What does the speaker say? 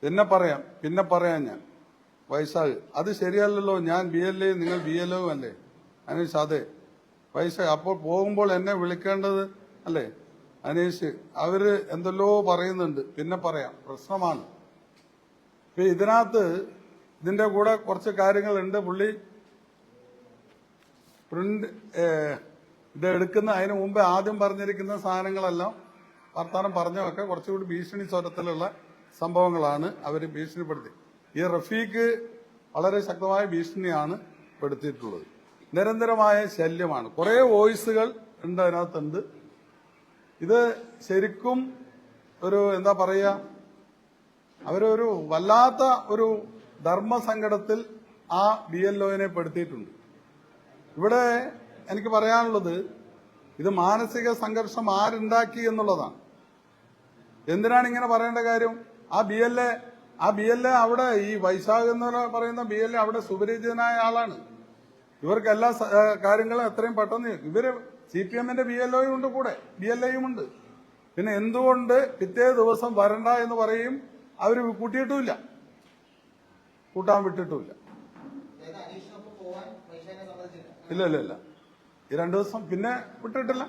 പിന്നെ പറയാം ഞാൻ വൈശാഖ് അത് ശരിയല്ലല്ലോ. ഞാൻ BLA നിങ്ങൾ BLO അല്ലേ അനീഷ്? അതെ വൈശാഖ്. അപ്പോൾ പോകുമ്പോൾ എന്നെ വിളിക്കേണ്ടത് അല്ലേ അനീഷ്? അവര് എന്തെല്ലോ പറയുന്നുണ്ട്. പിന്നെ പറയാം, പ്രശ്നമാണ്. ഇതിന്റെ കൂടെ കുറച്ച് കാര്യങ്ങളുണ്ട്. പുള്ളി പ്രിന്റ് ഇത് എടുക്കുന്ന അതിന് മുമ്പേ ആദ്യം പറഞ്ഞിരിക്കുന്ന സാധനങ്ങളെല്ലാം വർത്താനം പറഞ്ഞൊക്കെ കുറച്ചുകൂടി ഭീഷണി സ്വരത്തിലുള്ള സംഭവങ്ങളാണ് അവര് ഭീഷണിപ്പെടുത്തി. ഈ റഫീഖ് വളരെ ശക്തമായ ഭീഷണിയാണ് പെടുത്തിയിട്ടുള്ളത്. നിരന്തരമായ ശല്യമാണ്. കുറെ വോയിസുകൾ ഉണ്ട് അതിനകത്തുണ്ട്. ഇത് ശരിക്കും ഒരു എന്താ പറയുക, അവരൊരു വല്ലാത്ത ഒരു ധർമ്മസങ്കടത്തിൽ ആ BLOനെ പെടുത്തിയിട്ടുണ്ട്. ഇവിടെ എനിക്ക് പറയാനുള്ളത്, ഇത് മാനസിക സംഘർഷം ആരുണ്ടാക്കി എന്നുള്ളതാണ്. എന്തിനാണ് ഇങ്ങനെ പറയേണ്ട കാര്യം? ആ BLA അവിടെ ഈ വൈശാഖ് എന്ന് പറയുന്ന BLA അവിടെ സുപരിചിതനായ ആളാണ്. ഇവർക്ക് എല്ലാ കാര്യങ്ങളും എത്രയും പെട്ടെന്ന് ഇവര് CPMന്റെ BLOയും ഉണ്ട്, കൂടെ BLAയും ഉണ്ട്. പിന്നെ എന്തുകൊണ്ട് പിറ്റേ ദിവസം വരണ്ട എന്ന് പറയും? അവര് കൂട്ടിയിട്ടുമില്ല, കൂട്ടാൻ വിട്ടിട്ടുമില്ല. ഇല്ല ഈ 2 ദിവസം പിന്നെ വിട്ടിട്ടില്ല.